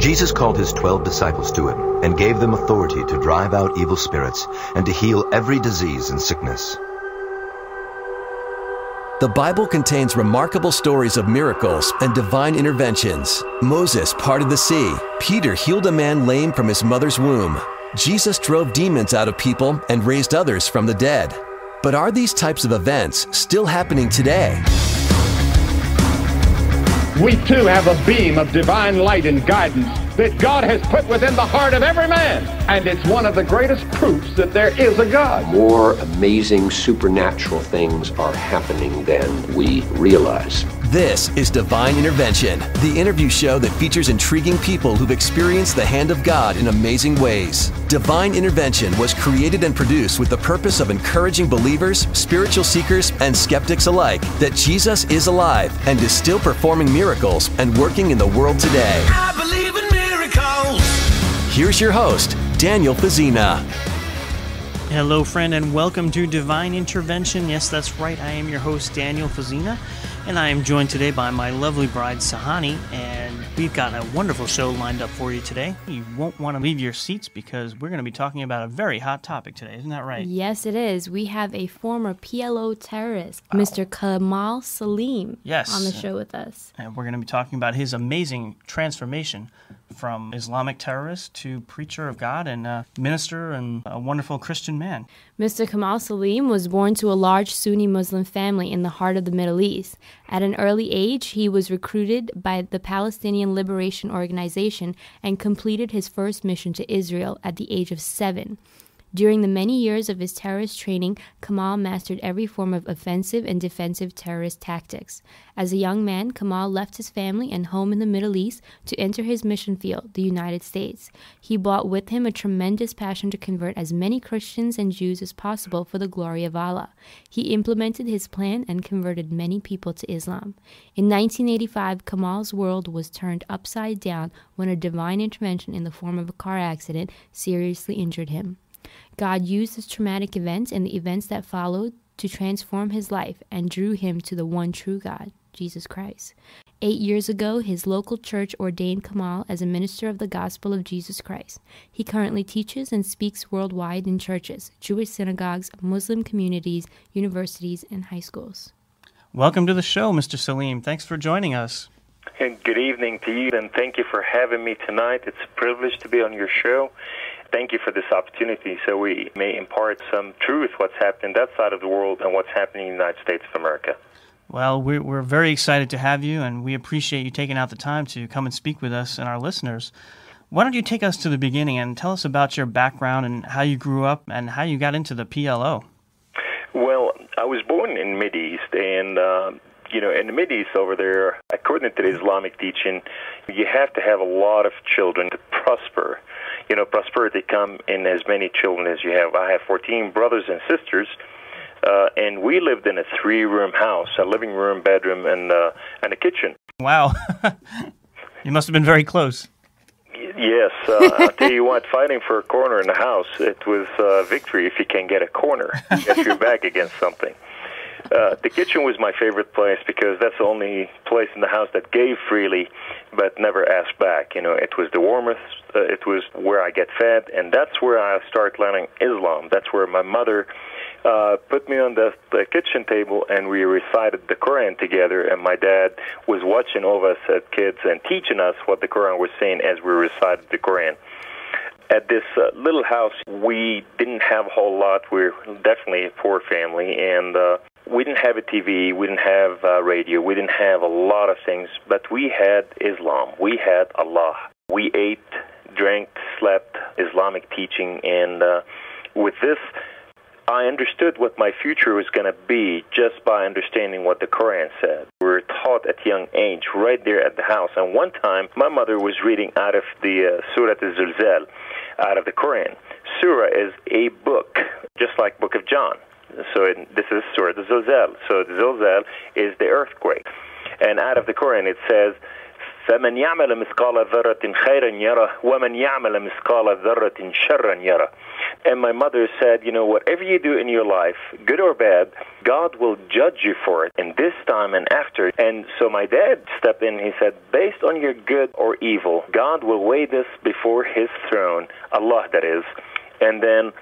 Jesus called his 12 disciples to him and gave them authority to drive out evil spirits and to heal every disease and sickness. The Bible contains remarkable stories of miracles and divine interventions. Moses parted the sea. Peter healed a man lame from his mother's womb. Jesus drove demons out of people and raised others from the dead. But are these types of events still happening today? We too have a beam of divine light and guidance that God has put within the heart of every man. And it's one of the greatest proofs that there is a God. More amazing supernatural things are happening than we realize. This is Divine Intervention, the interview show that features intriguing people who've experienced the hand of God in amazing ways. Divine Intervention was created and produced with the purpose of encouraging believers, spiritual seekers, and skeptics alike that Jesus is alive and is still performing miracles and working in the world today. I believe in miracles. Here's your host, Daniel Fazina. Hello, friend, and welcome to Divine Intervention. Yes, that's right. I am your host, Daniel Fazina, and I am joined today by my lovely bride, Sahani, and we've got a wonderful show lined up for you today. You won't want to leave your seats because we're going to be talking about a very hot topic today. Isn't that right? Yes, it is. We have a former PLO terrorist, Mr. Kamal Saleem, on the show with us. And we're going to be talking about his amazing transformation from Islamic terrorist to preacher of God and minister and a wonderful Christian man. Mr. Kamal Saleem was born to a large Sunni Muslim family in the heart of the Middle East. At an early age, he was recruited by the Palestinian Liberation Organization and completed his first mission to Israel at the age of 7. During the many years of his terrorist training, Kamal mastered every form of offensive and defensive terrorist tactics. As a young man, Kamal left his family and home in the Middle East to enter his mission field, the United States. He brought with him a tremendous passion to convert as many Christians and Jews as possible for the glory of Allah. He implemented his plan and converted many people to Islam. In 1985, Kamal's world was turned upside down when a divine intervention in the form of a car accident seriously injured him. God used this traumatic event and the events that followed to transform his life and drew him to the one true God, Jesus Christ. 8 years ago, his local church ordained Kamal as a minister of the gospel of Jesus Christ. He currently teaches and speaks worldwide in churches, Jewish synagogues, Muslim communities, universities, and high schools. Welcome to the show, Mr. Saleem. Thanks for joining us. And good evening to you, and thank you for having me tonight. It's a privilege to be on your show. Thank you for this opportunity so we may impart some truth, what's happening that side of the world and what's happening in the United States of America. Well, we're very excited to have you, and we appreciate you taking out the time to come and speak with us and our listeners. Why don't you take us to the beginning and tell us about your background and how you grew up and how you got into the PLO? Well, I was born in the Mideast, and in the Mideast over there, according to the Islamic teaching, you have to have a lot of children to prosper. Prosperity come in as many children as you have. I have 14 brothers and sisters, and we lived in a 3-room house, a living room, bedroom, and a kitchen. Wow. You must have been very close. Yes. I'll tell you what, fighting for a corner in the house, it was victory if you can get a corner, if you're back against something. The kitchen was my favorite place because that's the only place in the house that gave freely but never asked back. It was the warmest, it was where I get fed, and that's where I started learning Islam. That's where my mother put me on the kitchen table and we recited the Quran together, and my dad was watching over us as kids and teaching us what the Quran was saying as we recited the Quran. At this little house, we didn't have a whole lot. We're definitely a poor family, and we didn't have a TV, we didn't have radio, we didn't have a lot of things, but we had Islam. We had Allah. We ate, drank, slept Islamic teaching, and with this, I understood what my future was going to be just by understanding what the Quran said. We were taught at a young age right there at the house. And one time, my mother was reading out of the Surah Al-Zilzal, out of the Quran. Surah is a book, just like Book of John. So this is Surah Al-Zilzal. So the Zilzal is the earthquake. And out of the Quran it says, فَمَنْ يَعْمَلَ مِثْقَالَ ذَرَّةٍ خَيْرًا يَرَهُ وَمَنْ يَعْمَلَ مِثْقَالَ ذَرَّةٍ شَرًّا يَرَهُ. And my mother said, whatever you do in your life, good or bad, God will judge you for it in this time and after. And so my dad stepped in. He said, based on your good or evil, God will weigh this before his throne, Allah that is, and then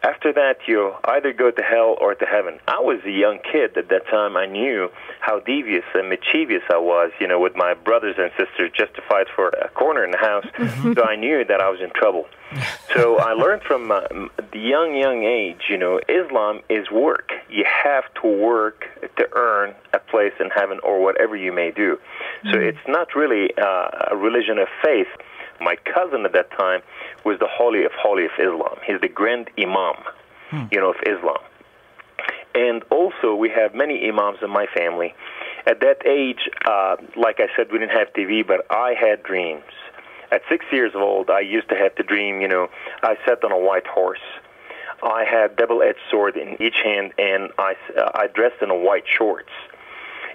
after that, you either go to hell or to heaven. I was a young kid at that time. I knew how devious and mischievous I was, with my brothers and sisters just to fight for a corner in the house. So I knew that I was in trouble. So I learned from the young age, Islam is work. You have to work to earn a place in heaven or whatever you may do. So it's not really a religion of faith. My cousin at that time was the Holy of Islam. He's the Grand Imam, of Islam. And also, we have many imams in my family. At that age, like I said, we didn't have TV, but I had dreams. At 6 years old, I used to have to dream, I sat on a white horse. I had double-edged sword in each hand, and I dressed in a white shorts.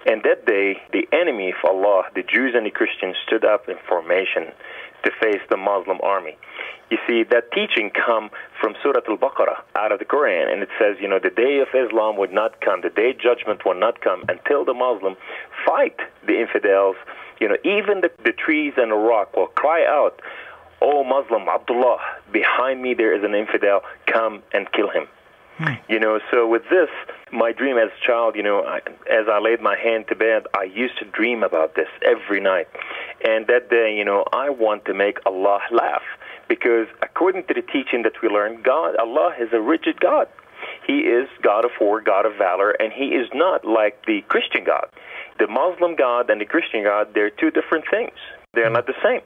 And that day, the enemy of Allah, the Jews and the Christians, stood up in formation to face the Muslim army. You see, that teaching come from Surah Al-Baqarah, out of the Quran, and it says, the day of Islam would not come, the day of judgment will not come until the Muslim fight the infidels. Even the trees and the rock will cry out, "Oh Muslim, Abdullah, behind me there is an infidel, come and kill him." So with this, my dream as a child, as I laid my hand to bed, I used to dream about this every night. And that day, I want to make Allah laugh. Because according to the teaching that we learned, Allah is a rigid God. He is God of war, God of valor, and he is not like the Christian God. The Muslim God and the Christian God, they're two different things. They're not the same.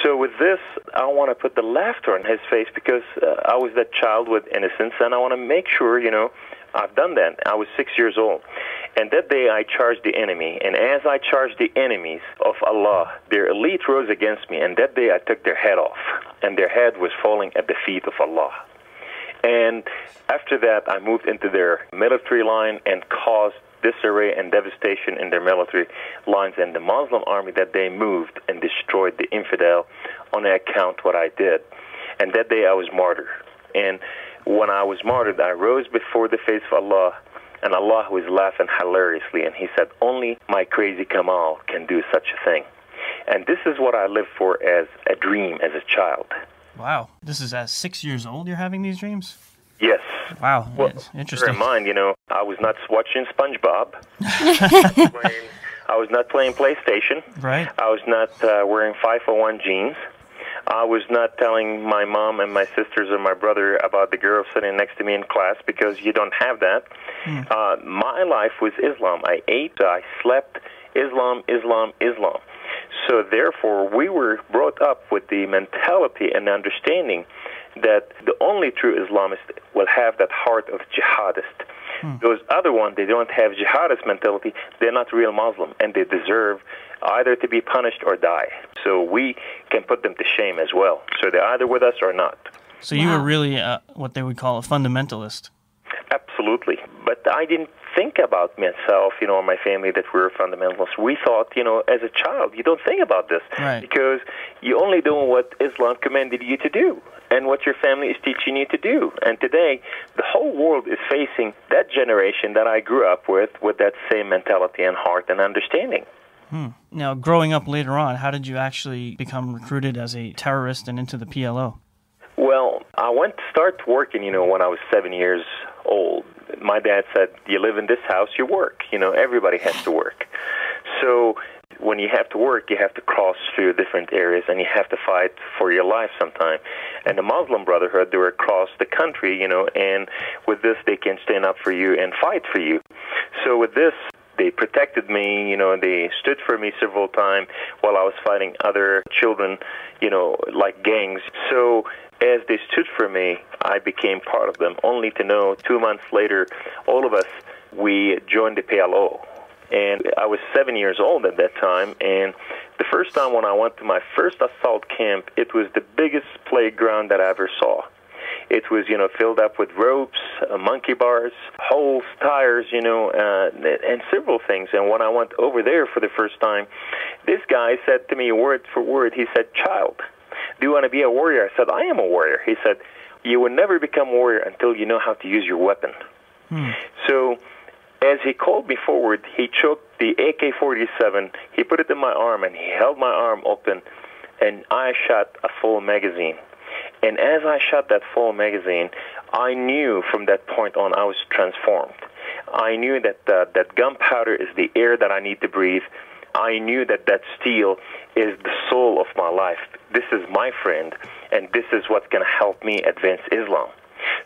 So with this, I want to put the laughter on his face because I was that child with innocence, and I want to make sure, I've done that. I was 6 years old. And that day I charged the enemy, and as I charged the enemies of Allah, their elite rose against me, and that day I took their head off, and their head was falling at the feet of Allah. And after that, I moved into their military line and caused disarray and devastation in their military lines, and the Muslim army that day moved and destroyed the infidel on account what I did. And that day I was martyred. And when I was martyred, I rose before the face of Allah, and Allah was laughing hilariously, and he said, only my crazy Kamal can do such a thing. And this is what I lived for as a dream as a child. Wow. This is at 6 years old you're having these dreams? Yes. Wow. Well, interesting. Bear in mind, I was not watching SpongeBob. I was not playing PlayStation. Right. I was not wearing 501 jeans. I was not telling my mom and my sisters or my brother about the girl sitting next to me in class because you don't have that. My life was Islam. I ate, I slept, Islam, Islam, Islam. So therefore, we were brought up with the mentality and understanding that the only true Islamist will have that heart of jihadist. Those other ones, they don't have jihadist mentality. They're not real Muslim, and they deserve either to be punished or die. So we can put them to shame as well. So they're either with us or not. So you were really what they would call a fundamentalist. Absolutely. But I didn't think about myself, or my family that we were fundamentalists. We thought, as a child, you don't think about this. Right. Because you're only doing what Islam commanded you to do and what your family is teaching you to do. And today, the whole world is facing that generation that I grew up with that same mentality and heart and understanding. Now, growing up later on, how did you actually become recruited as a terrorist and into the PLO? Well, I went to start working, when I was 7 years old. My dad said, you live in this house, you work. Everybody has to work. So when you have to work, you have to cross through different areas, and you have to fight for your life sometime. And the Muslim Brotherhood, they were across the country, and with this, they can stand up for you and fight for you. So with this, they protected me, they stood for me several times while I was fighting other children, like gangs. So as they stood for me, I became part of them, only to know 2 months later, all of us, we joined the PLO. And I was 7 years old at that time, and the first time when I went to my first assault camp, it was the biggest playground that I ever saw. It was, filled up with ropes, monkey bars, holes, tires, and several things. And when I went over there for the first time, This guy said to me word for word, he said, "Child, do you want to be a warrior?" I said, "I am a warrior." He said, "You will never become a warrior until you know how to use your weapon." So as he called me forward, he took the AK-47, he put it in my arm, and he held my arm open, and I shot a full magazine. And as I shot that full magazine, I knew from that point on I was transformed. I knew that that gunpowder is the air that I need to breathe. I knew that that steel is the soul of my life. This is my friend, and this is what's going to help me advance Islam.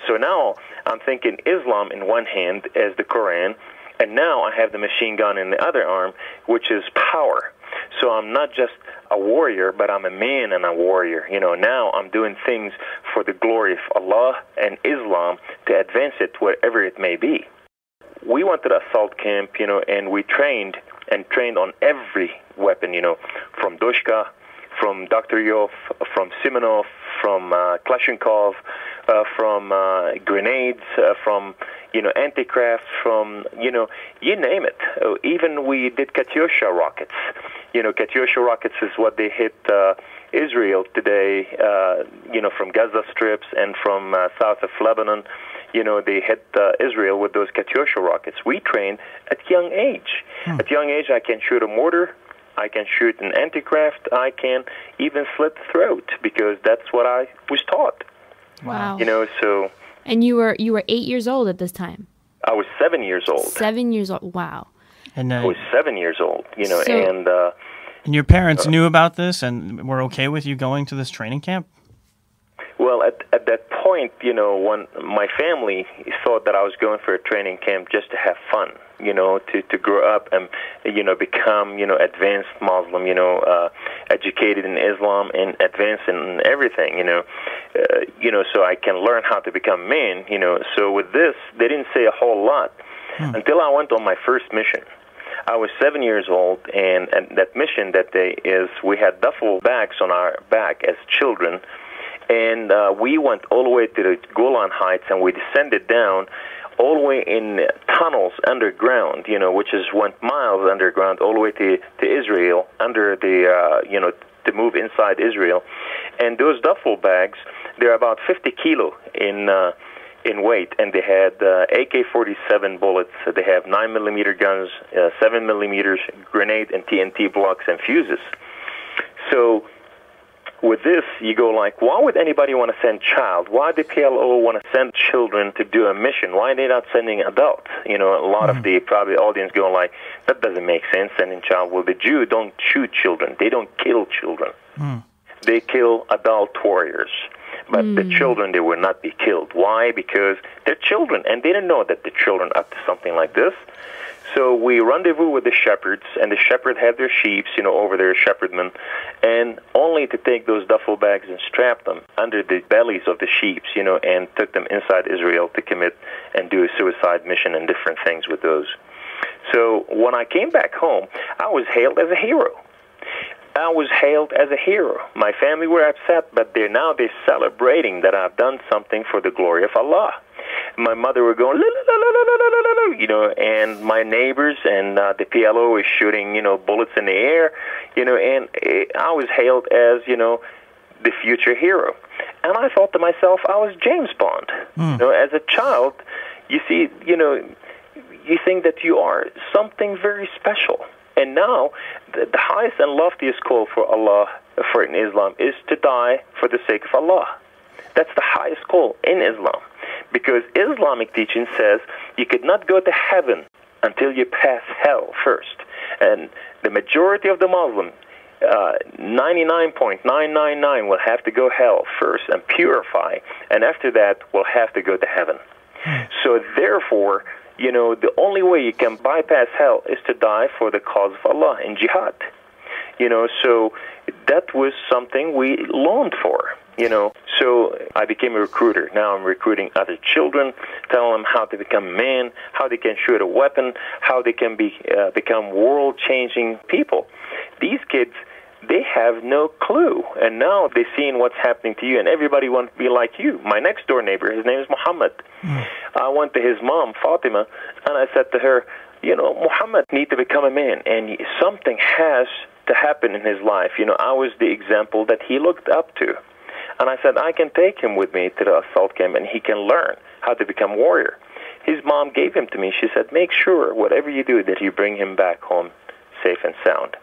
So now I'm thinking Islam in one hand as the Quran, and now I have the machine gun in the other arm, which is power. So I'm not just a warrior, but I'm a man and a warrior. You know, now I'm doing things for the glory of Allah and Islam to advance it wherever it may be. We went to the assault camp, you know, and we trained on every weapon, you know, from Dushka, from Dr. Yov, from Simonov, from Kalashnikov, from grenades, from, you know, anti-craft, from, you know, you name it. Even we did Katyusha rockets. You know, Katyusha rockets is what they hit Israel today, you know, from Gaza strips and from south of Lebanon. You know, they hit Israel with those Katyusha rockets. We trained at young age. At young age, I can shoot a mortar. I can shoot an anti-craft. I can even slit the throat because that's what I was taught. Wow. You know, so. And you were 8 years old at this time. I was 7 years old. 7 years old. Wow. And I was 7 years old. You know, and your parents knew about this and were okay with you going to this training camp? Well, at that point, you know, when my family thought that I was going for a training camp just to have fun, you know, to grow up and, you know, become, you know, advanced Muslim, you know, educated in Islam and advanced in everything, you know, so I can learn how to become man, you know. So with this, they didn't say a whole lot until I went on my first mission. I was 7 years old, and that mission that day is we had duffel bags on our back as children. And we went all the way to the Golan Heights, and we descended down all the way in tunnels underground, you know, which is went miles underground, all the way to Israel, under the, you know, to move inside Israel. And those duffel bags, they're about 50 kilo in weight, and they had AK-47 bullets. They have 9mm guns, 7mm grenade and TNT blocks and fuses. So with this, you go like, why would anybody want to send child? Why the PLO want to send children to do a mission? Why are they not sending adults? You know, a lot of the probably audience going like, that doesn't make sense, sending child. Well, the Jew don't shoot children. They don't kill children. They kill adult warriors. But the children, they will not be killed. Why? Because they're children, and they don't know that the children are up to something like this. So we rendezvous with the shepherds, and the shepherd had their sheep, you know, over their shepherdmen, and only to take those duffel bags and strap them under the bellies of the sheep, you know, and took them inside Israel to commit and do a suicide mission and different things with those. So when I came back home, I was hailed as a hero. I was hailed as a hero. My family were upset, but they're celebrating that I've done something for the glory of Allah. My mother were going, la, la, la, la, la, la, la, you know, and my neighbors and the PLO was shooting, you know, bullets in the air, you know, and I was hailed as, you know, the future hero. And I thought to myself, I was James Bond. You know, as a child, you see, you know, you think that you are something very special. And now, the highest and loftiest call for Allah, for in Islam, is to die for the sake of Allah. That's the highest call in Islam. Because Islamic teaching says you could not go to heaven until you pass hell first. And the majority of the Muslims, 99.999 will have to go hell first and purify, and after that will have to go to heaven. So therefore, you know, the only way you can bypass hell is to die for the cause of Allah in Jihad. You know, so that was something we longed for, you know. So I became a recruiter. Now I'm recruiting other children, telling them how to become a man, how they can shoot a weapon, how they can become world-changing people. These kids, they have no clue. And now they're seeing what's happening to you, and everybody wants to be like you. My next-door neighbor, his name is Muhammad. I went to his mom, Fatima, and I said to her, you know, Muhammad needs to become a man, and something has to happen in his life. I was the example that he looked up to. And I said, I can take him with me to the assault camp, and he can learn how to become a warrior. His mom gave him to me. She said, make sure, whatever you do, that you bring him back home safe and sound.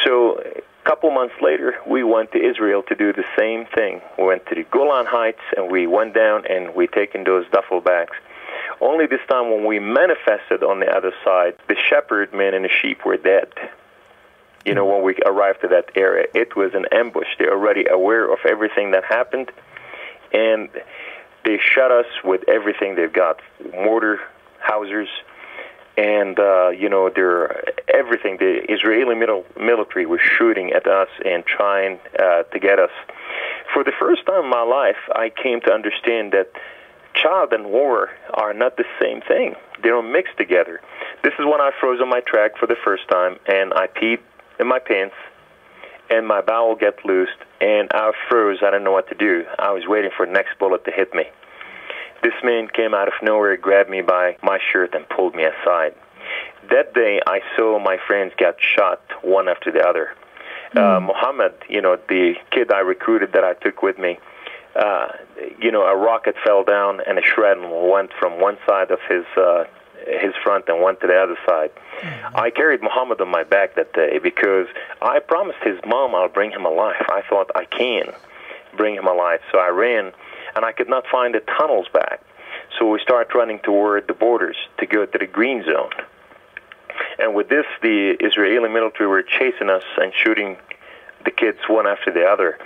So a couple months later, we went to Israel to do the same thing. We went to the Golan Heights, and we went down, and we taken those duffel bags. Only this time, when we manifested on the other side, the shepherd man and the sheep were dead. When we arrived to that area, it was an ambush. They're already aware of everything that happened, and they shot us with everything they've got, mortar, housers, and, they're everything. The Israeli military was shooting at us and trying to get us. For the first time in my life, I came to understand that child and war are not the same thing. They don't mix together. This is when I froze on my track for the first time, and I peed in my pants, and my bowel got loosed, and I froze. I didn't know what to do. I was waiting for the next bullet to hit me. This man came out of nowhere, grabbed me by my shirt, and pulled me aside. That day, I saw my friends get shot one after the other. Muhammad, the kid I recruited that I took with me, a rocket fell down, and a shrapnel went from one side of his front and went to the other side. I carried Muhammad on my back that day because I promised his mom I'll bring him alive. I thought I can bring him alive. So I ran, and I could not find the tunnels back. So we started running toward the borders to go to the green zone. And with this, the Israeli military were chasing us and shooting the kids one after the other.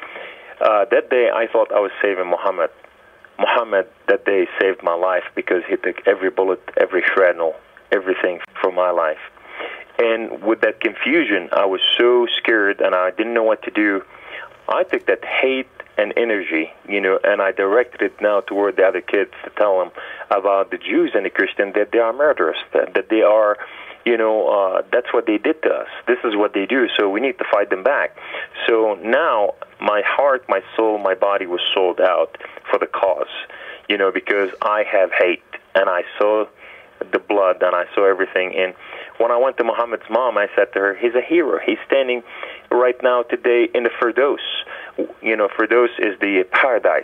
That day, I thought I was saving Muhammad. Muhammad that day saved my life because he took every bullet, every shrapnel, everything from my life. And with that confusion, I was so scared and I didn't know what to do. I took that hate and energy, and I directed it now toward the other kids to tell them about the Jews and the Christians, that they are murderers, that they are, that's what they did to us. This is what they do, so we need to fight them back. So now my heart, my soul, my body was sold out for the cause, because I have hate, and I saw the blood, and I saw everything. And when I went to Muhammad's mom, I said to her, he's a hero. He's standing right now today in the Firdaus. Firdaus is the paradise,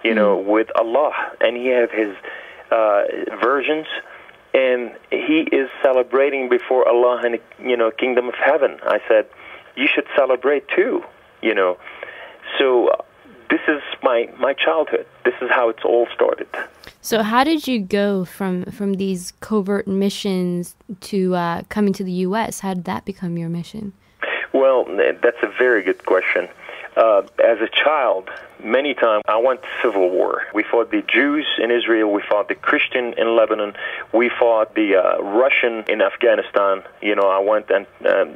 with Allah, and he have his versions, and he is celebrating before Allah in the kingdom of heaven. I said, you should celebrate too, So this is my childhood. This is how it's all started. So how did you go from these covert missions to coming to the U.S.? How did that become your mission? Well, that's a very good question. As a child, many times I went to civil war. We fought the Jews in Israel. We fought the Christian in Lebanon. We fought the Russian in Afghanistan. I went and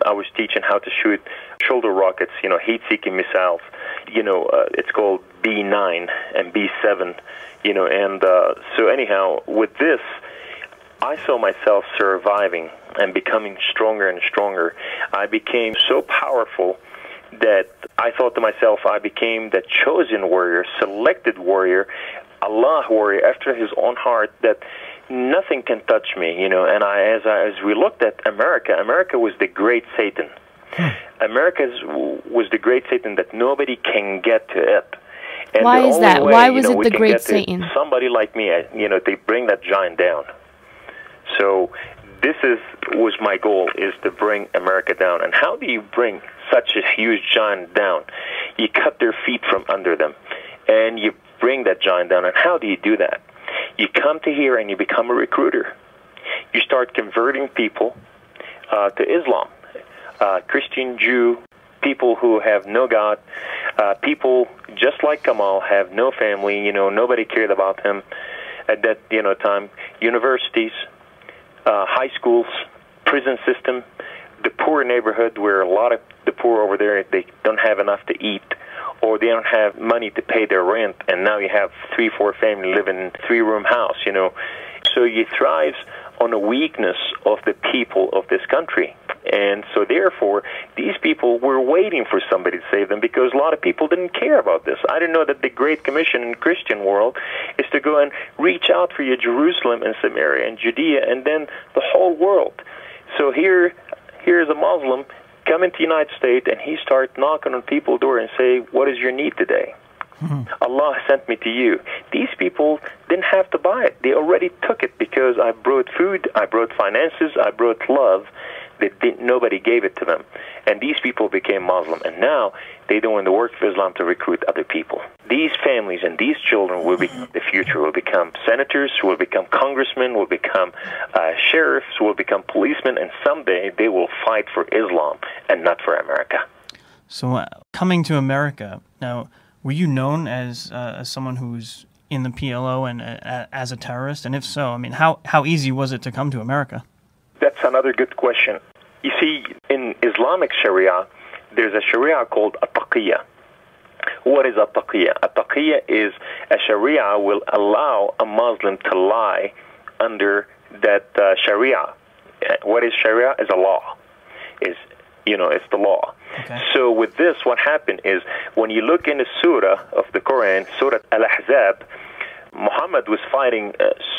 I was teaching how to shoot shoulder rockets, heat-seeking missiles. It's called B9 and B7, and so anyhow, with this, I saw myself surviving and becoming stronger and stronger. I became so powerful that I thought to myself, I became the chosen warrior, selected warrior, Allah warrior after his own heart, that nothing can touch me, And as we looked at America was the great Satan. America was the great Satan that nobody can get to it. And why is that? Why was it the great Satan? Somebody like me, they bring that giant down. So this was my goal, is to bring America down. And how do you bring such a huge giant down? You cut their feet from under them, and you bring that giant down. And how do you do that? You come to here and you become a recruiter. You start converting people to Islam, Christian, Jew, people who have no God, people just like Kamal have no family. Nobody cared about him at that time. Universities, high schools, prison system, the poor neighborhood where a lot of the poor over there, they don't have enough to eat, or they don't have money to pay their rent, and now you have 3-4 families living in a 3-room house, So you thrive on the weakness of the people of this country. And so therefore, these people were waiting for somebody to save them, because a lot of people didn't care about this. I didn't know that the Great Commission in the Christian world is to go and reach out for you, Jerusalem and Samaria and Judea, and then the whole world. So here's a Muslim come into the United States and he start knocking on people's door and say, what is your need today? Allah sent me to you. These people didn't have to buy it. They already took it because I brought food, I brought finances, I brought love. Nobody gave it to them. And these people became Muslim. And now they're doing the work of Islam to recruit other people. These families and these children will become the future, will become senators, will become congressmen, will become sheriffs, will become policemen, and someday they will fight for Islam and not for America. So coming to America, now, were you known as someone who's in the PLO and as a terrorist? And if so, I mean, how easy was it to come to America? That's another good question. You see, in Islamic Sharia, there's a Sharia called a taqiyya. What is a taqiyya? A taqiyya is a Sharia will allow a Muslim to lie under that Sharia. What is Sharia? Is a law. It's the law. Okay. So with this, what happened is when you look in the surah of the Quran, Surah Al-Ahzab, Muhammad was fighting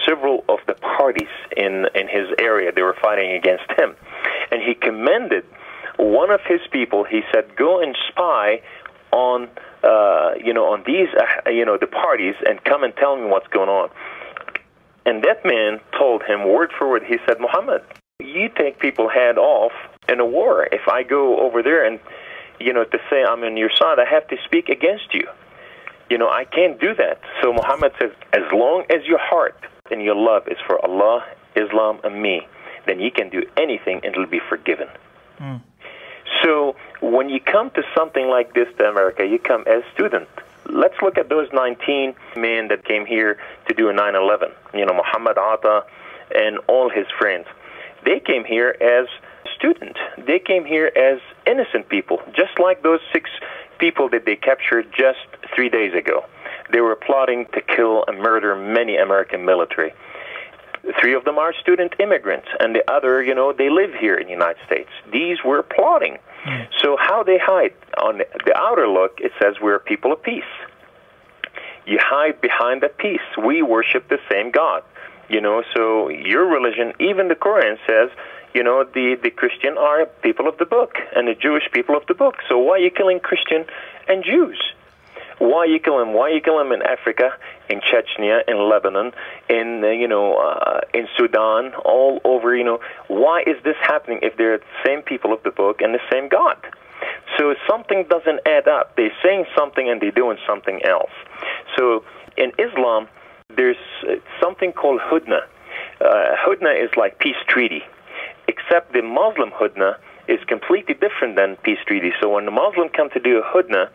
several of the parties in his area. They were fighting against him. And he commended one of his people. He said, go and spy on these, the parties and come and tell me what's going on. And that man told him word for word, he said, Muhammad, you take people head off in a war. If I go over there and, to say I'm on your side, I have to speak against you. I can't do that. So Muhammad says, as long as your heart and your love is for Allah, Islam, and me, then you can do anything and it'll be forgiven. So when you come to something like this to America, you come as student. Let's look at those 19 men that came here to do a 9/11. Muhammad Atta and all his friends. They came here as students. They came here as innocent people, just like those 6 people that they captured just 3 days ago. They were plotting to kill and murder many American military. 3 of them are student immigrants, and the other, they live here in the United States. These were plotting. So how they hide? On the outer look, it says we're people of peace. You hide behind that peace. We worship the same God. So your religion, even the Quran says, the Christian are people of the book, and the Jewish people of the book. So why are you killing Christian and Jews? Why you kill them? Why you kill them in Africa, in Chechnya, in Lebanon, in Sudan, all over? Why is this happening if they're the same people of the book and the same God? So something doesn't add up. They're saying something and they're doing something else. So in Islam, there's something called hudna. Hudna is like peace treaty, except the Muslim hudna is completely different than peace treaty. So when the Muslim come to do a hudna,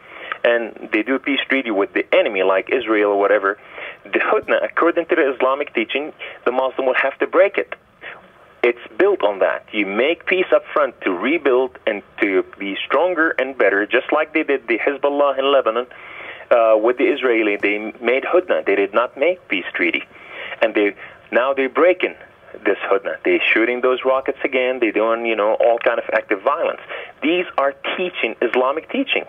and they do a peace treaty with the enemy, like Israel or whatever, the hudna, according to the Islamic teaching, the Muslim will have to break it. It's built on that. You make peace up front to rebuild and to be stronger and better, just like they did the Hezbollah in Lebanon with the Israeli. They made hudna. They did not make peace treaty. And now they're breaking this hudna. They're shooting those rockets again. They're doing, all kind of active violence. These are Islamic teaching.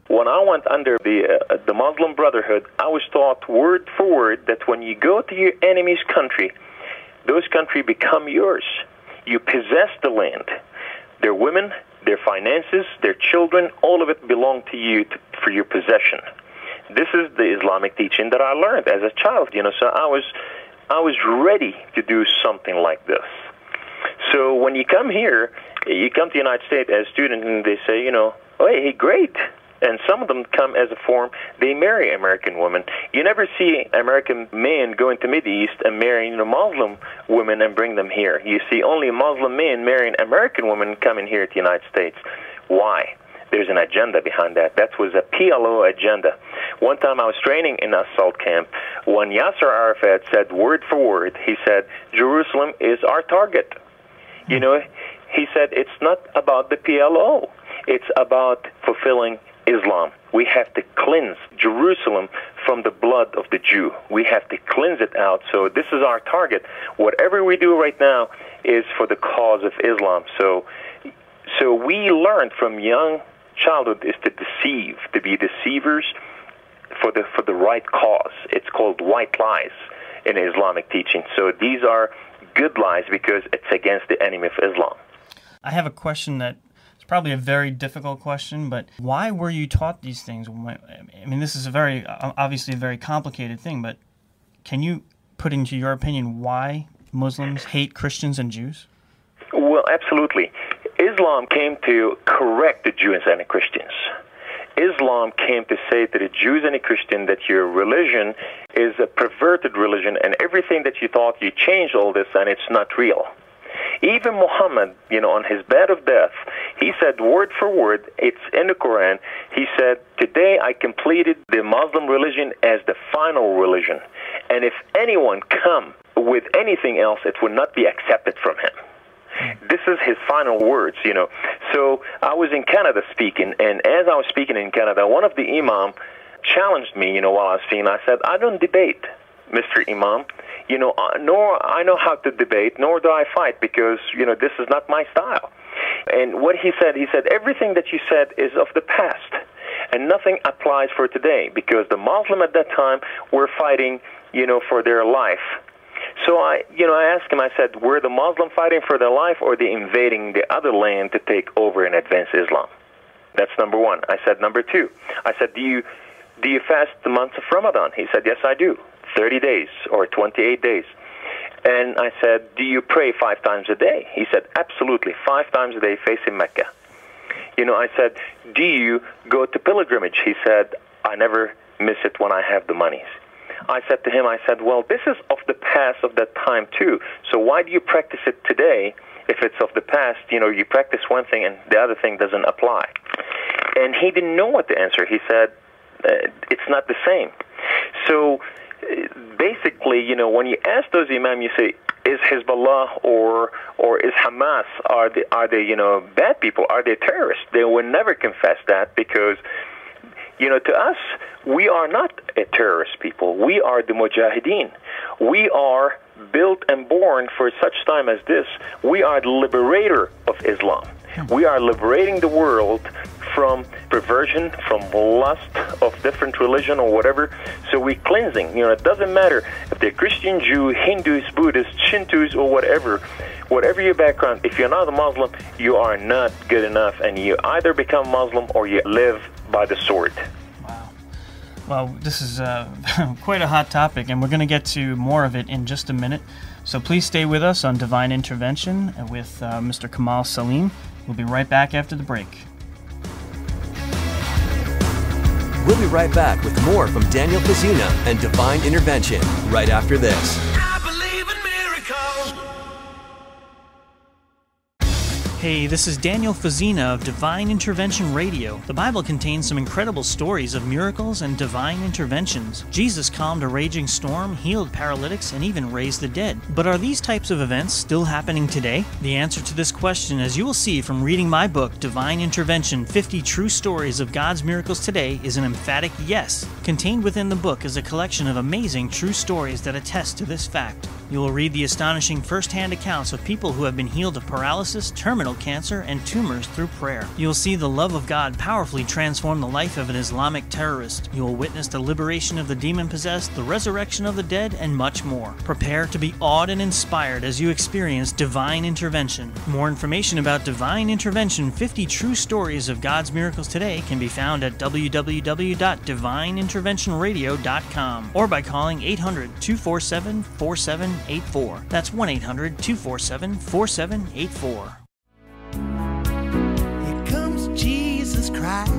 When I went under the Muslim Brotherhood, I was taught word for word that when you go to your enemy's country, those countries become yours. You possess the land. Their women, their finances, their children, all of it belong to you for your possession. This is the Islamic teaching that I learned as a child. So I was ready to do something like this. So when you come here, you come to the United States as a student, and they say, oh, hey, great. And some of them come as a form, they marry American women. You never see American men go into Middle East and marry Muslim women and bring them here. You see only Muslim men marrying American women coming here to the United States. Why? There's an agenda behind that. That was a PLO agenda. One time I was training in an assault camp when Yasser Arafat said word for word, he said, Jerusalem is our target. He said, it's not about the PLO. It's about fulfilling Islam. We have to cleanse Jerusalem from the blood of the Jew. We have to cleanse it out. So this is our target. Whatever we do right now is for the cause of Islam. So we learned from young childhood is to deceive, to be deceivers for the right cause. It's called white lies in Islamic teaching. So these are good lies because it's against the enemy of Islam. I have a question that probably a very difficult question, but why were you taught these things? I mean, this is obviously a very complicated thing, but can you put into your opinion why Muslims hate Christians and Jews? Well, absolutely. Islam came to correct the Jews and the Christians. Islam came to say to the Jews and the Christians that your religion is a perverted religion, and everything that you thought, you changed all this, and it's not real. Even Muhammad, on his bed of death, he said word for word, it's in the Quran, he said, today I completed the Muslim religion as the final religion. And if anyone come with anything else, it would not be accepted from him. This is his final words, So I was in Canada speaking, and as I was speaking in Canada, one of the imam challenged me, while I was speaking. I said, I don't debate, Mr. Imam. Nor I know how to debate, nor do I fight, because, this is not my style. And what he said, everything that you said is of the past, and nothing applies for today, because the Muslim at that time were fighting, for their life. So I asked him, I said, were the Muslim fighting for their life, or they invading the other land to take over and advance Islam? That's number one. I said, number two, I said, do you fast the month of Ramadan? He said, yes, I do. 30 days or 28 days. And I said, do you pray 5 times a day? He said, absolutely, 5 times a day facing Mecca. I said, do you go to pilgrimage? He said, I never miss it when I have the monies. I said to him, well, this is of the past of that time too. So why do you practice it today if it's of the past? You practice one thing and the other thing doesn't apply. And he didn't know what to answer. He said, it's not the same. So basically, when you ask those imams, you say, is Hezbollah or is Hamas, are they bad people? Are they terrorists? They will never confess that, because to us, we are not a terrorist people. We are the Mujahideen. We are built and born for such time as this. We are the liberator of Islam. We are liberating the world from perversion, from lust of different religion or whatever. So we're cleansing. It doesn't matter if they're Christian, Jew, Hindus, Buddhists, Shintos, or whatever your background. If you're not a Muslim, you are not good enough, and you either become Muslim or you live by the sword. Wow. Well, this is quite a hot topic, and we're going to get to more of it in just a minute. So please stay with us on Divine Intervention with Mr. Kamal Saleem. We'll be right back after the break. We'll be right back with more from Daniel Fazina and Divine Intervention right after this. I believe in miracles. Hey, this is Daniel Fazina of Divine Intervention Radio. The Bible contains some incredible stories of miracles and divine interventions. Jesus calmed a raging storm, healed paralytics, and even raised the dead. But are these types of events still happening today? The answer to this question, as you will see from reading my book, Divine Intervention, 50 True Stories of God's Miracles Today, is an emphatic yes. Contained within the book is a collection of amazing true stories that attest to this fact. You will read the astonishing first-hand accounts of people who have been healed of paralysis, terminal cancer, and tumors through prayer. You will see the love of God powerfully transform the life of an Islamic terrorist. You will witness the liberation of the demon-possessed, the resurrection of the dead, and much more. Prepare to be awed and inspired as you experience Divine Intervention. More information about Divine Intervention, 50 True Stories of God's Miracles Today, can be found at www.divineinterventionradio.com or by calling 800-247-4784. That's 1-800-247-4784. Here comes Jesus Christ.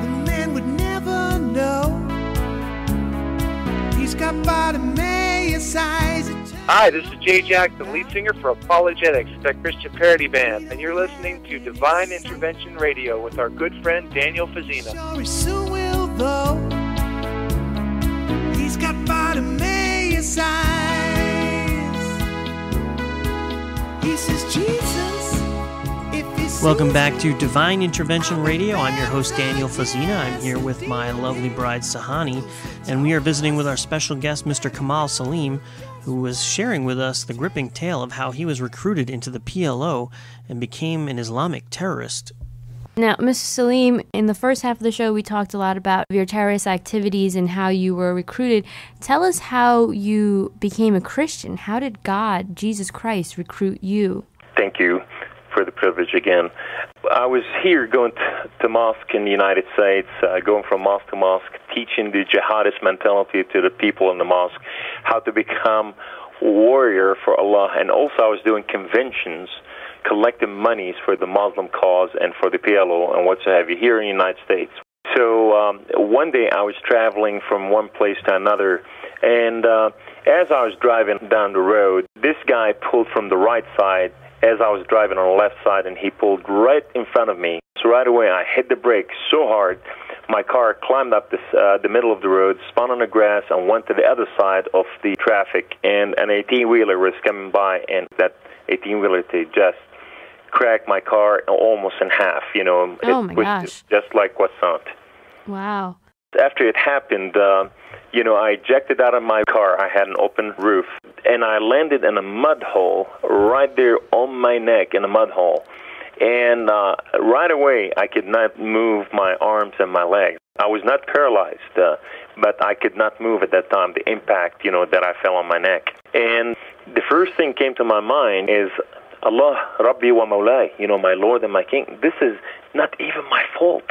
The man would never know. He's got Bartimaeus eyes. Hi, this is Jay Jack, the lead singer for Apologetics, that Christian parody band, and you're listening to Divine Intervention Radio with our good friend Daniel Fazina. Sure, soon will though. He's got Bartimaeus eyes. He says, Jesus, if he Welcome back to Divine Intervention Radio. I'm your host, Daniel Fazina. I'm here with my lovely bride, Sahani, and we are visiting with our special guest, Mr. Kamal Saleem, who was sharing with us the gripping tale of how he was recruited into the PLO and became an Islamic terrorist. Now, Mr. Saleem, in the first half of the show, we talked a lot about your terrorist activities and how you were recruited. Tell us how you became a Christian. How did God, Jesus Christ, recruit you? Thank you. for the privilege again. I was here going to mosque in the United States, going from mosque to mosque, teaching the jihadist mentality to the people in the mosque, how to become warrior for Allah. And also I was doing conventions, collecting monies for the Muslim cause and for the PLO and whatsoever here in the United States. So one day I was traveling from one place to another, and as I was driving down the road, this guy pulled from the right side as I was driving on the left side, and he pulled right in front of me. So right away I hit the brake so hard, my car climbed up the middle of the road, spun on the grass, and went to the other side of the traffic, and an 18-wheeler was coming by, and that 18-wheeler just cracked my car almost in half. You know, oh my gosh. Just like what's sound. Wow. After it happened, I ejected out of my car. I had an open roof, and I landed in a mud hole right there on my neck in a mud hole. And right away, I could not move my arms and my legs. I was not paralyzed, but I could not move at that time, the impact, that I fell on my neck. And the first thing came to my mind is, Allah, Rabbi wa Mawlai, my Lord and my King, this is not even my fault.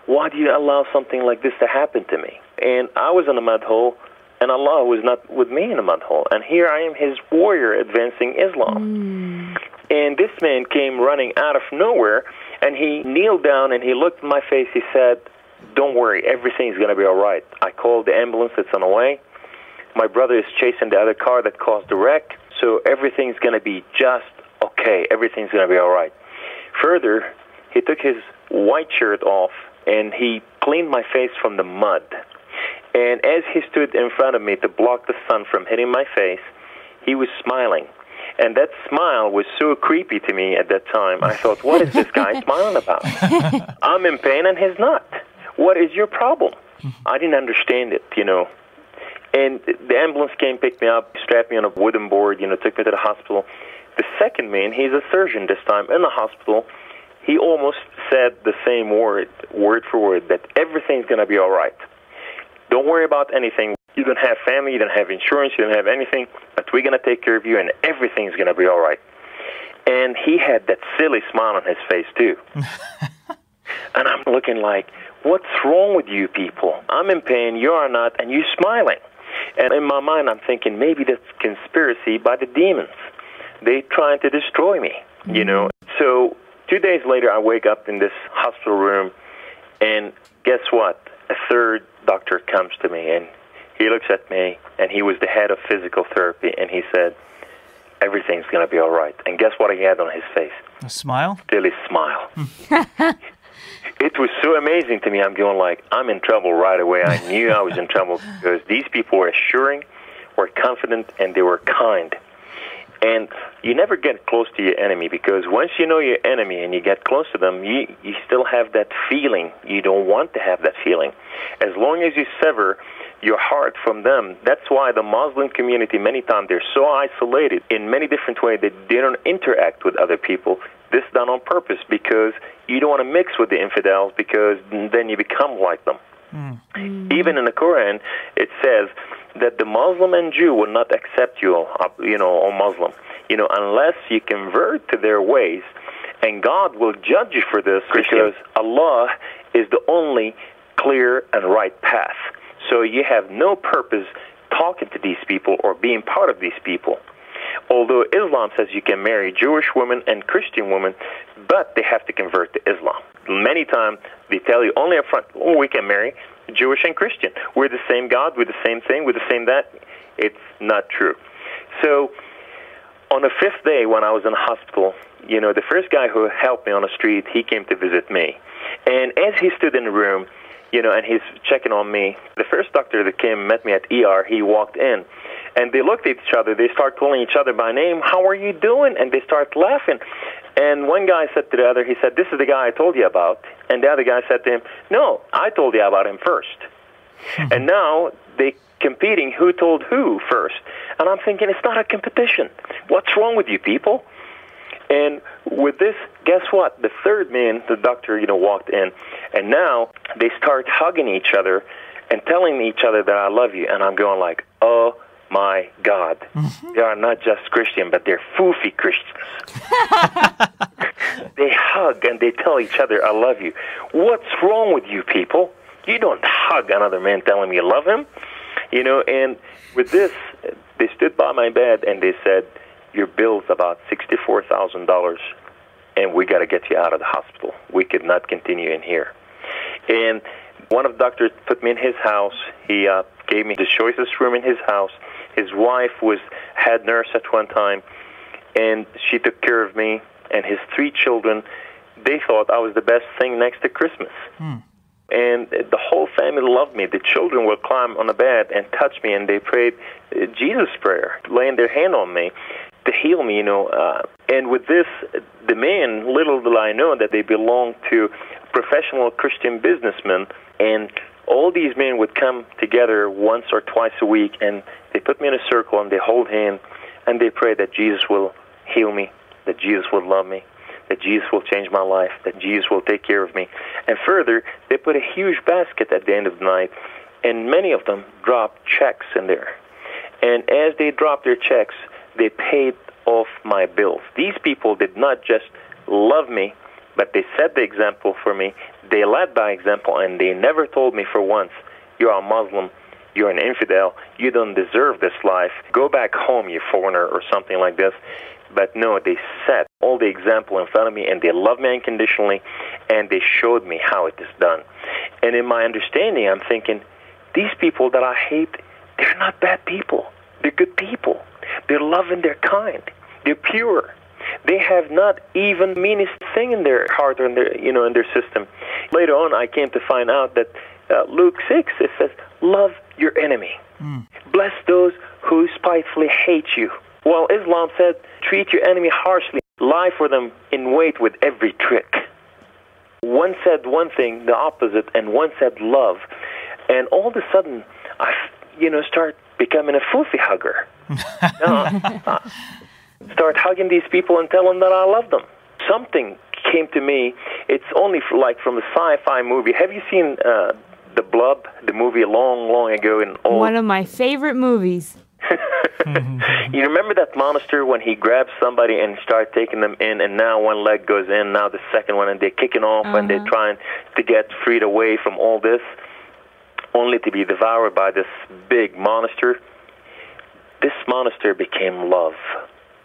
Why do you allow something like this to happen to me? And I was in a mud hole, and Allah was not with me in a mud hole. And here I am, his warrior, advancing Islam. And this man came running out of nowhere, and he kneeled down, and he looked in my face. He said, don't worry, everything's going to be all right. I called the ambulance that's on the way. My brother is chasing the other car that caused the wreck, so everything's going to be just okay. Everything's going to be all right. Further, he took his white shirt off, and he cleaned my face from the mud. And as he stood in front of me to block the sun from hitting my face, he was smiling. And that smile was so creepy to me at that time. I thought, what is this guy smiling about? I'm in pain and he's not. What is your problem? I didn't understand it, And the ambulance came, picked me up, strapped me on a wooden board, took me to the hospital. The second man, he's a surgeon this time, in the hospital. He almost said the same word for word, that everything's going to be all right. Don't worry about anything. You don't have family, you don't have insurance, you don't have anything, but we're going to take care of you, and everything's going to be all right. And he had that silly smile on his face, too. And I'm looking like, what's wrong with you people? I'm in pain, you are not, and you're smiling. And in my mind, I'm thinking, maybe that's conspiracy by the demons. They're trying to destroy me, So 2 days later, I wake up in this hospital room, and guess what? A third doctor comes to me, and he looks at me, and he was the head of physical therapy, and he said, everything's going to be all right. And guess what he had on his face? A smile? Still his smile. It was so amazing to me. I'm going like, I'm in trouble right away. I knew I was in trouble because these people were assuring, were confident, and they were kind. And you never get close to your enemy, because once you know your enemy and you get close to them, you still have that feeling. You don't want to have that feeling. As long as you sever your heart from them, that's why the Muslim community, many times, they're so isolated in many different ways that they don't interact with other people. This done on purpose, because you don't want to mix with the infidels, because then you become like them. Even in the Quran, it says that the Muslim and Jew will not accept you, or Muslim, unless you convert to their ways, and God will judge you for this, because Allah is the only clear and right path. So you have no purpose talking to these people or being part of these people. Although Islam says you can marry Jewish women and Christian women, but they have to convert to Islam. Many times they tell you only up front, we can marry Jewish and Christian. We're the same God, we're the same thing, we're the same that. It's not true. So on the fifth day when I was in the hospital, the first guy who helped me on the street, he came to visit me. And as he stood in the room, and he's checking on me, the first doctor that came and met me at ER, he walked in. And they looked at each other. They start calling each other by name. How are you doing? And they start laughing. And one guy said to the other, he said, this is the guy I told you about. And the other guy said to him, no, I told you about him first. And now they competing who told who first. And I'm thinking, it's not a competition. What's wrong with you people? And with this, guess what? The third man, the doctor, walked in. And now they start hugging each other and telling each other that I love you. And I'm going like, oh, my God, they are not just Christian, but they're foofy Christians. They hug and they tell each other, I love you. What's wrong with you people? You don't hug another man telling him you love him. You know, and with this, they stood by my bed and they said, your bill's about $64,000 and we got to get you out of the hospital. We could not continue in here. And one of the doctors put me in his house. He gave me the choicest room in his house. His wife was head nurse at one time, and she took care of me and his 3 children. They thought I was the best thing next to Christmas. And the whole family loved me. The children would climb on the bed and touch me, and they prayed Jesus' prayer, laying their hand on me to heal me, you know. And with this, the men, little did I know that they belonged to professional Christian businessmen, and all these men would come together once or twice a week, and they put me in a circle, and they hold hands, and they pray that Jesus will heal me, that Jesus will love me, that Jesus will change my life, that Jesus will take care of me. And further, they put a huge basket at the end of the night, and many of them dropped checks in there. And as they dropped their checks, they paid off my bills. These people did not just love me, but they set the example for me. They led by example, and they never told me for once, you're a Muslim, you're an infidel, you don't deserve this life, go back home, you foreigner, or something like this. But no, they set all the example in front of me, and they love me unconditionally, and they showed me how it is done. And in my understanding, I'm thinking, these people that I hate, they're not bad people. They're good people. They're loving, they're kind, they're pure. They have not even meanest thing in their heart or in their, you know, in their system. Later on, I came to find out that Luke 6, it says, love your enemy. Bless those who spitefully hate you. Well, Islam said, treat your enemy harshly, lie for them in wait with every trick. One said one thing, the opposite, and one said love. And all of a sudden, I, start becoming a foofy hugger. Start hugging these people and tell them that I love them. Something came to me. It's only from a sci-fi movie. Have you seen The Blob, the movie long ago? One of my favorite movies. You remember that monster when he grabs somebody and starts taking them in, and now one leg goes in, now the second one, and they're kicking off and they're trying to get freed away from all this, only to be devoured by this big monster. This monster became love.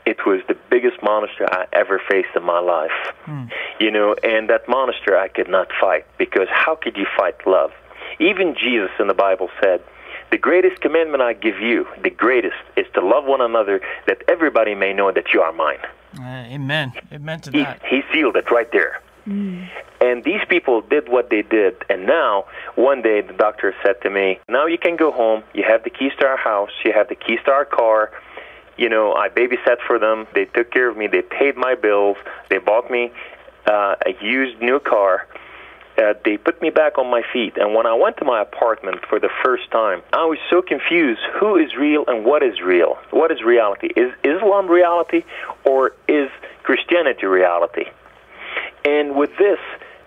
It was the biggest monster I ever faced in my life. And that monster I could not fight, because how could you fight love? Even Jesus in the Bible said, the greatest commandment I give you, the greatest, is to love one another, that everybody may know that you are mine. Amen. Amen to that. He sealed it right there. And these people did what they did. And now, one day, the doctor said to me, now you can go home. You have the keys to our house. You have the keys to our car. I babysat for them. They took care of me. They paid my bills. They bought me a used new car. They put me back on my feet. And when I went to my apartment for the first time, I was so confused. Who is real and what is real? What is reality? Is Islam reality, or is Christianity reality? And with this,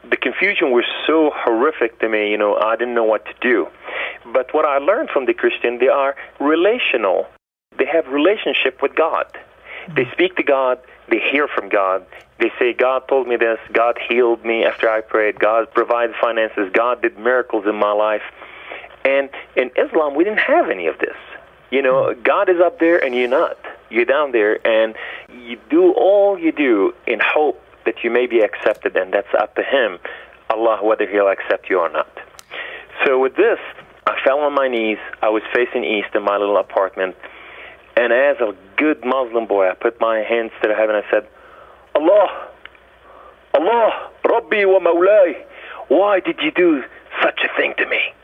the confusion was so horrific to me, I didn't know what to do. But what I learned from the Christian, they are relational. They have relationship with God. They speak to God. They hear from God. They say, God told me this. God healed me after I prayed. God provided finances. God did miracles in my life. And in Islam, we didn't have any of this. God is up there and you're not. You're down there, and you do all you do in hope that you may be accepted, and that's up to Him, Allah, whether He'll accept you or not. So with this, I fell on my knees. I was facing east in my little apartment. And as a good Muslim boy, I put my hands to the heaven and I said, Allah, Rabbi wa Mawlai, why did you do such a thing to me?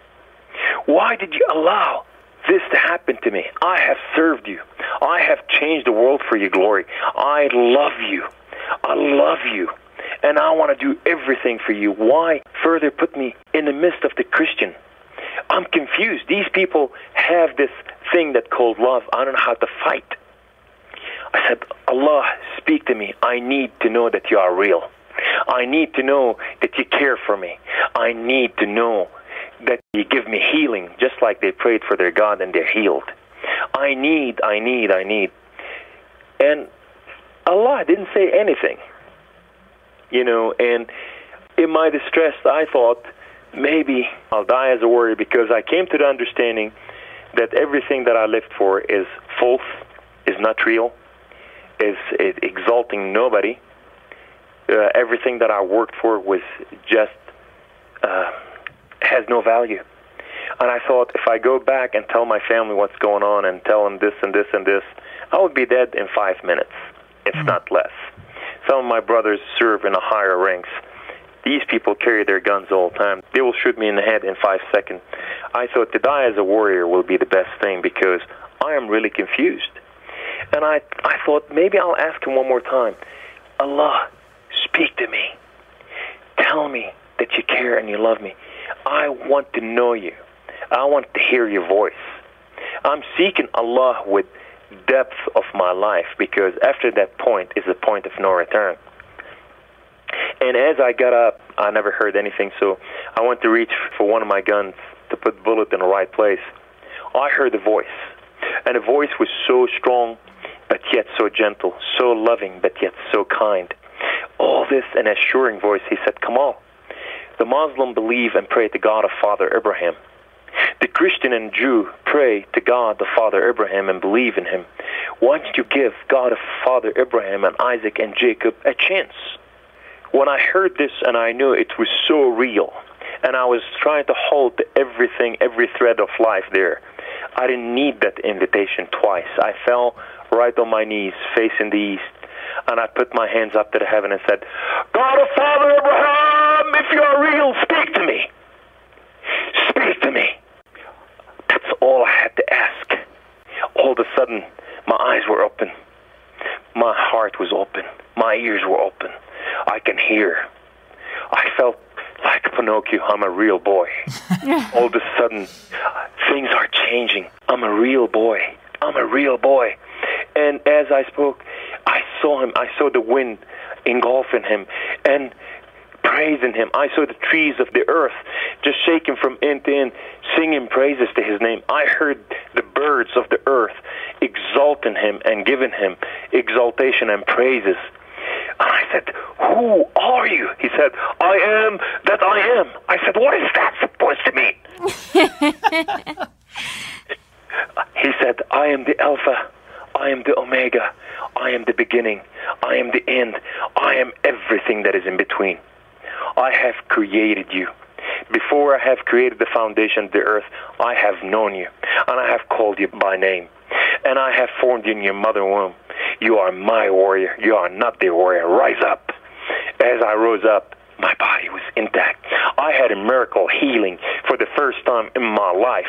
Why did you allow this to happen to me? I have served you. I have changed the world for your glory. I love you. I love you. And I want to do everything for you. Why further put me in the midst of the Christian? I'm confused. These people have this thing that called love. I don't know how to fight. I said, Allah, speak to me. I need to know that you are real. I need to know that you care for me. I need to know that you give me healing, just like they prayed for their God and they're healed. I need. And Allah didn't say anything. and in my distress, I thought, maybe I'll die as a warrior, because I came to the understanding that everything that I lived for is false, is not real, is exalting nobody. Everything that I worked for was just has no value. And I thought, if I go back and tell my family what's going on and tell them this and this and this, I would be dead in 5 minutes, if not less. Some of my brothers serve in the higher ranks. These people carry their guns all the time. They will shoot me in the head in 5 seconds. I thought to die as a warrior will be the best thing, because I am really confused. And I thought, maybe I'll ask him one more time. Allah, speak to me. Tell me that you care and you love me. I want to know you. I want to hear your voice. I'm seeking Allah with depth of my life, because after that point is the point of no return. And as I got up, I never heard anything, so I went to reach for one of my guns to put the bullet in the right place. I heard a voice, and the voice was so strong, but yet so gentle, so loving, but yet so kind. All this in an assuring voice. He said, Kamal, the Muslim believe and pray to God of Father Abraham. The Christian and Jew pray to God the Father Abraham and believe in him. Why don't you give God of Father Abraham and Isaac and Jacob a chance? When I heard this, and I knew it was so real, and I was trying to hold everything, every thread of life there, I didn't need that invitation twice. I fell right on my knees, facing the east, and I put my hands up to the heaven and said, God of Father Abraham, if you are real, speak to me. Speak to me. That's all I had to ask. All of a sudden, my eyes were open. My heart was open. My ears were open. I can hear. I felt like Pinocchio. I'm a real boy. All of a sudden, things are changing. I'm a real boy. I'm a real boy. And as I spoke, I saw him. I saw the wind engulfing him and praising him. I saw the trees of the earth just shaking from end to end, singing praises to his name. I heard the birds of the earth exalting him and giving him exaltation and praises. And I said, who are you? He said, I am that I am. I said, what is that supposed to mean? He said, I am the Alpha. I am the Omega. I am the beginning. I am the end. I am everything that is in between. I have created you. Before I have created the foundation of the earth, I have known you, and I have called you by name, and I have formed you in your mother womb. You are my warrior. You are not the warrior. Rise up. As I rose up, my body was intact. I had a miracle healing for the first time in my life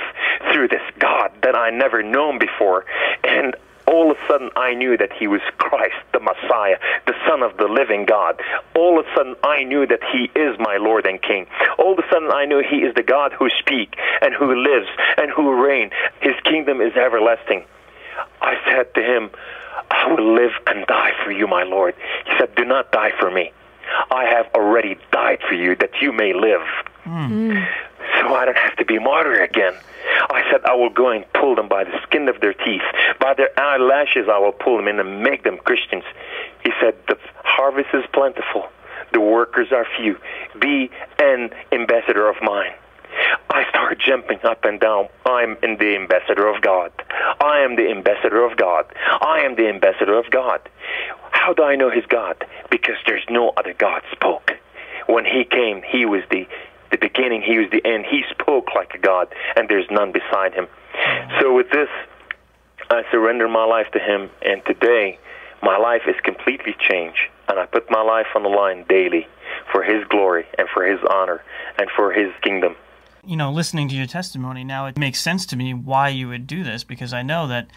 through this God that I never known before, and all of a sudden, I knew that he was Christ, the Messiah, the Son of the living God. All of a sudden, I knew that he is my Lord and King. All of a sudden, I knew he is the God who speaks and who lives and who reigns. His kingdom is everlasting. I said to him, I will live and die for you, my Lord. He said, do not die for me. I have already died for you that you may live. So I don't have to be a martyr again. I said, I will go and pull them by the skin of their teeth. By their eyelashes I will pull them in and make them Christians. He said, the harvest is plentiful. The workers are few. Be an ambassador of mine. I started jumping up and down. I'm the ambassador of God. I am the ambassador of God. I am the ambassador of God. How do I know he's God? Because there's no other God spoke. When he came, he was the beginning, he was the end. He spoke like a God, and there's none beside him. So with this, I surrender my life to him, and today, my life is completely changed, and I put my life on the line daily for his glory and for his honor and for his kingdom. You know, listening to your testimony now, it makes sense to me why you would do this, because I know that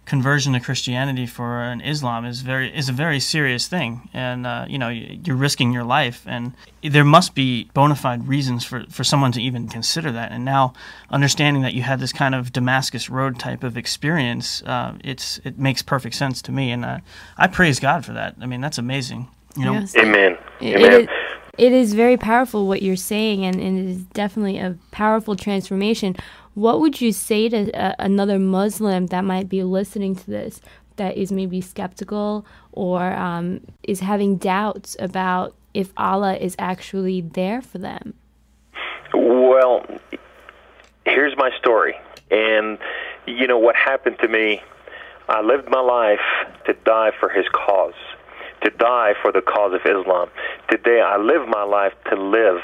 conversion to Christianity for an Islam is a very serious thing, and you're risking your life, and there must be bona fide reasons for someone to even consider that. And now, understanding that you had this kind of Damascus Road type of experience, it makes perfect sense to me, and I praise God for that. I mean, that's amazing. You know? Yes. Amen. Amen. It is very powerful what you're saying, and it is definitely a powerful transformation. What would you say to another Muslim that might be listening to this, that is maybe skeptical or is having doubts about if Allah is actually there for them? Well, here's my story. And, you know, what happened to me, I lived my life to die for his cause, to die for the cause of Islam. Today, I live my life to live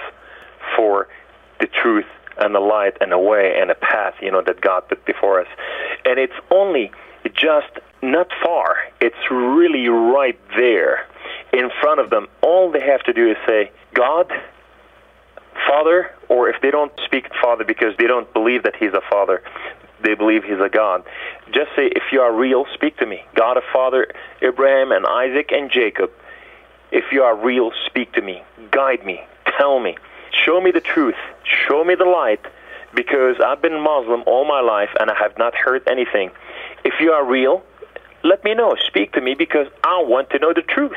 for the truth and the light and the way and the path, you know, that God put before us. And it's only just not far. It's really right there in front of them. All they have to do is say, God, Father, or if they don't speak Father because they don't believe that he's a Father, they believe he's a God. Just say, if you are real, speak to me. God of Father Abraham and Isaac and Jacob, if you are real, speak to me. Guide me. Tell me. Show me the truth. Show me the light, because I've been Muslim all my life and I have not heard anything. If you are real, let me know. Speak to me, because I want to know the truth.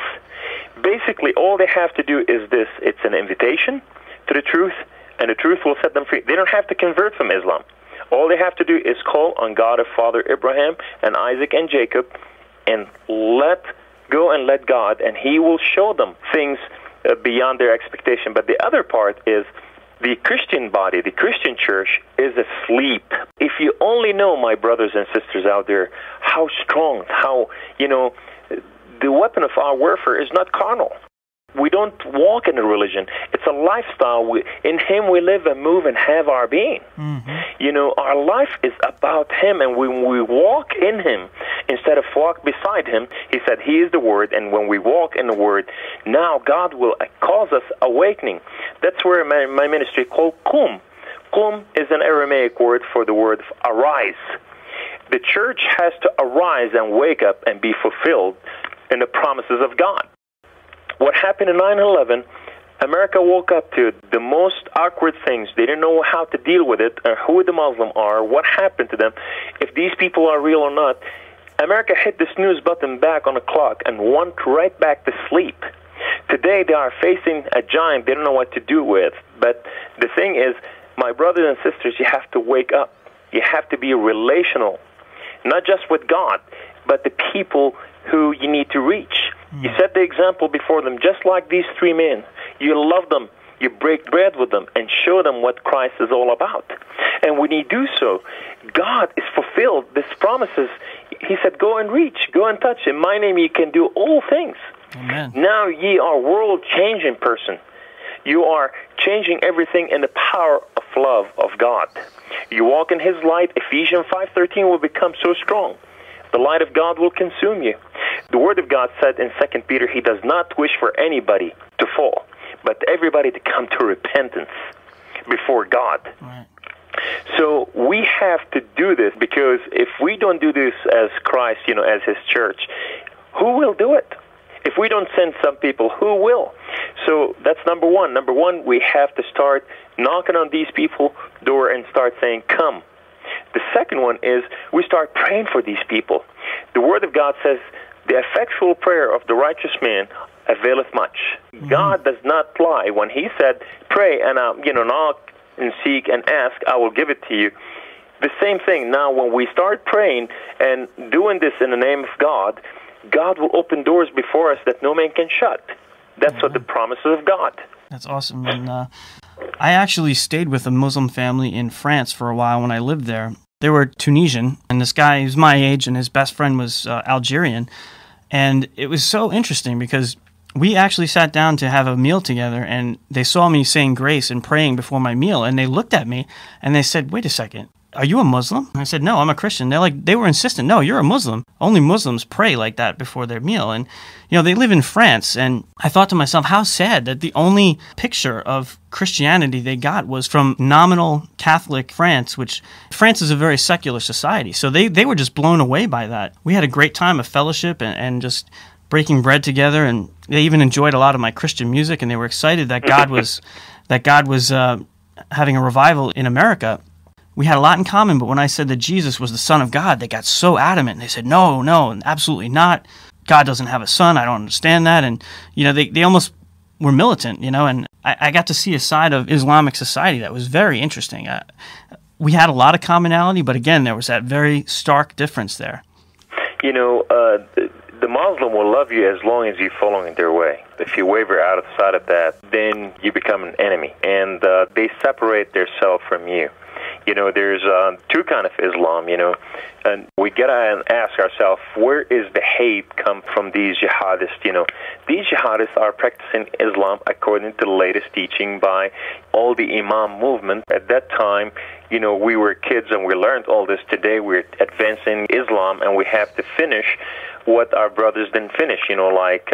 Basically, all they have to do is this. It's an invitation to the truth, and the truth will set them free. They don't have to convert from Islam. All they have to do is call on God of Father Abraham and Isaac and Jacob and let go and let God, and he will show them things beyond their expectation. But the other part is the Christian body, the Christian church, is asleep. If you only know, my brothers and sisters out there, how strong, how, you know, the weapon of our warfare is not carnal. We don't walk in a religion. It's a lifestyle. In him we live and move and have our being. Mm-hmm. You know, our life is about him, and when we walk in him instead of walk beside him, he said he is the Word, and when we walk in the Word, now God will cause us awakening. That's where my ministry called Qum. Qum is an Aramaic word for the word arise. The church has to arise and wake up and be fulfilled in the promises of God. What happened in 9/11, America woke up to the most awkward things. They didn't know how to deal with it, or who the Muslims are, what happened to them, if these people are real or not. America hit the snooze button back on the clock and went right back to sleep. Today they are facing a giant they don't know what to do with. But the thing is, my brothers and sisters, you have to wake up. You have to be relational, not just with God, but the people who you need to reach. You set the example before them, just like these three men. You love them, you break bread with them, and show them what Christ is all about. And when you do so, God is fulfilled. These promises, he said, go and reach, go and touch. In my name you can do all things. Amen. Now ye are world-changing person. You are changing everything in the power of love of God. You walk in his light. Ephesians 5:13 will become so strong. The light of God will consume you. The Word of God said in 2 Peter, he does not wish for anybody to fall, but everybody to come to repentance before God. Right. So we have to do this, because if we don't do this as Christ, you know, as his church, who will do it? If we don't send some people, who will? So that's number one. Number one, we have to start knocking on these people's door and start saying, come. The second one is we start praying for these people. The Word of God says, the effectual prayer of the righteous man availeth much. Mm-hmm. God does not lie. When he said, pray and knock and seek and ask, I will give it to you. The same thing. Now, when we start praying and doing this in the name of God, God will open doors before us that no man can shut. That's what the promises of God. That's awesome. And I actually stayed with a Muslim family in France for a while when I lived there. They were Tunisian, and this guy was my age, and his best friend was Algerian. And it was so interesting because we actually sat down to have a meal together, and they saw me saying grace and praying before my meal, and they looked at me, and they said, wait a second, are you a Muslim? And I said, no, I'm a Christian. They were insistent, no, you're a Muslim. Only Muslims pray like that before their meal. And, you know, they live in France, and I thought to myself, how sad that the only picture of Christianity they got was from nominal Catholic France, which France is a very secular society. So they were just blown away by that. We had a great time of fellowship and just breaking bread together, and they even enjoyed a lot of my Christian music, and they were excited that God was having a revival in America. We had a lot in common, but when I said that Jesus was the Son of God, they got so adamant. They said, no, absolutely not. God doesn't have a son. I don't understand that. And, you know, they almost were militant, you know, and I got to see a side of Islamic society that was very interesting. We had a lot of commonality, but again, there was that very stark difference there. You know, The Muslim will love you as long as you're following their way. If you waver outside of that, then you become an enemy, and they separate themselves from you. There's two kinds of Islam, and we gotta ask ourselves, where is the hate come from these jihadists? These jihadists are practicing Islam according to the latest teaching by all the Imam movement. At that time, we were kids and we learned all this. Today we're advancing Islam, and we have to finish what our brothers didn't finish. Like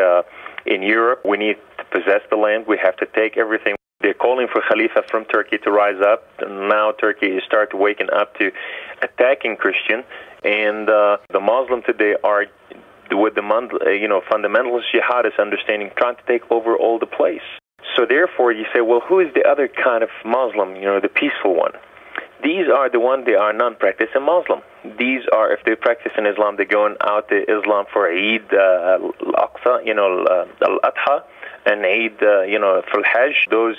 in Europe, we need to possess the land. We have to take everything. They're calling for Khalifa from Turkey to rise up, and now Turkey is starting waking up to attacking Christian. And the Muslim today are, with the fundamentalist jihadist understanding, trying to take over all the place. So therefore, you say, well, who is the other kind of Muslim? The peaceful one. These are the one, they are non-practicing Muslim. These are, if they practice in Islam, they're going out to Islam for Eid al-Aqsa, al-Adha, and Eid, for Hajj. Those,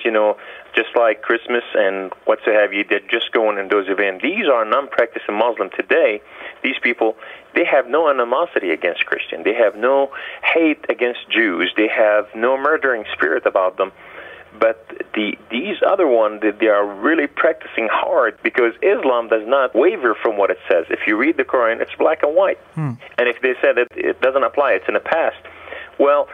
just like Christmas and what have you, they're just going in those events. These are non-practicing Muslim today. These people, they have no animosity against Christian. They have no hate against Jews. They have no murdering spirit about them. But these other ones, they are really practicing hard, because Islam does not waver from what it says. If you read the Quran, it's black and white. And if they said that it doesn't apply, it's in the past. Well,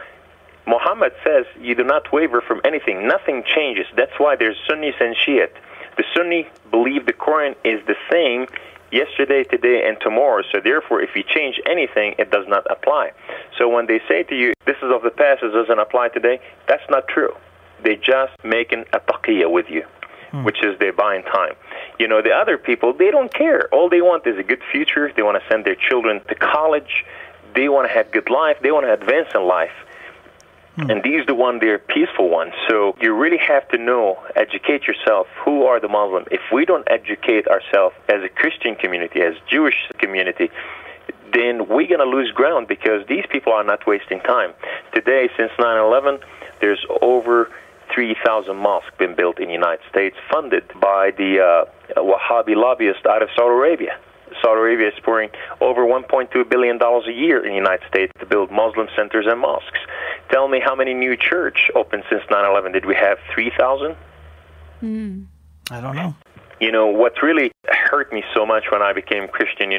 Muhammad says you do not waver from anything. Nothing changes. That's why there's Sunnis and Shiite. The Sunni believe the Quran is the same yesterday, today, and tomorrow. So therefore, if you change anything, it does not apply. So when they say to you, this is of the past, it doesn't apply today, that's not true. They're just making a taqiyya with you, which is they're buying time. The other people, they don't care. All they want is a good future. They want to send their children to college. They want to have good life. They want to advance in life. And these are the ones, they're peaceful ones. So you really have to educate yourself, who are the Muslims. If we don't educate ourselves as a Christian community, as Jewish community, then we're going to lose ground, because these people are not wasting time. Today, since 9/11, there's over 3,000 mosques been built in the United States, funded by the Wahhabi lobbyists out of Saudi Arabia. Saudi Arabia is pouring over $1.2 billion a year in the United States to build Muslim centers and mosques. Tell me how many new church opened since 9/11. Did we have 3,000? I don't know. What really hurt me so much when I became Christian,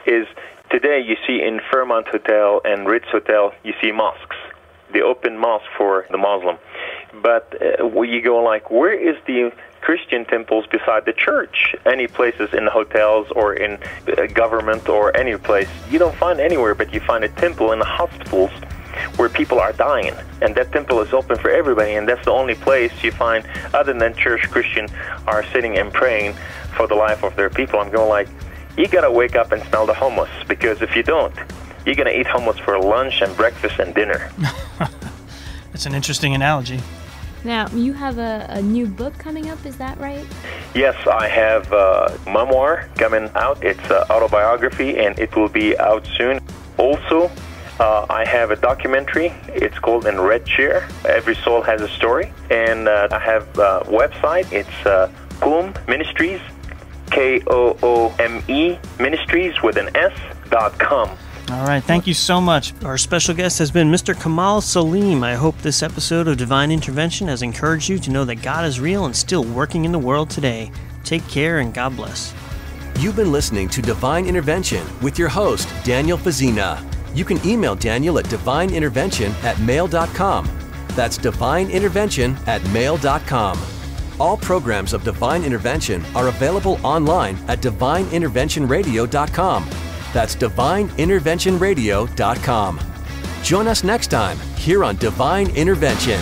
is today you see in Fairmont Hotel and Ritz Hotel, you see mosques. They open mosques for the Muslim. But where you go, like, where is the Christian temples beside the church? Any places in the hotels or in government or any place, you don't find anywhere, but you find a temple in the hospitals where people are dying. And that temple is open for everybody, and that's the only place you find, other than church Christian, are sitting and praying for the life of their people. I'm going like, you got to wake up and smell the hummus, because if you don't, you're going to eat hummus for lunch and breakfast and dinner. That's an interesting analogy. Now, you have a new book coming up, is that right? Yes, I have a memoir coming out. It's an autobiography, and it will be out soon. Also, I have a documentary. It's called In Red Chair. Every Soul Has a Story. And I have a website. It's Koome Ministries, Koome Ministries with an S.com. All right, thank you so much. Our special guest has been Mr. Kamal Saleem. I hope this episode of Divine Intervention has encouraged you to know that God is real and still working in the world today. Take care and God bless. You've been listening to Divine Intervention with your host, Daniel Fazina. You can email Daniel at divineintervention@mail.com. That's divineintervention@mail.com. All programs of Divine Intervention are available online at divineinterventionradio.com. That's divineinterventionradio.com. Join us next time here on Divine Intervention.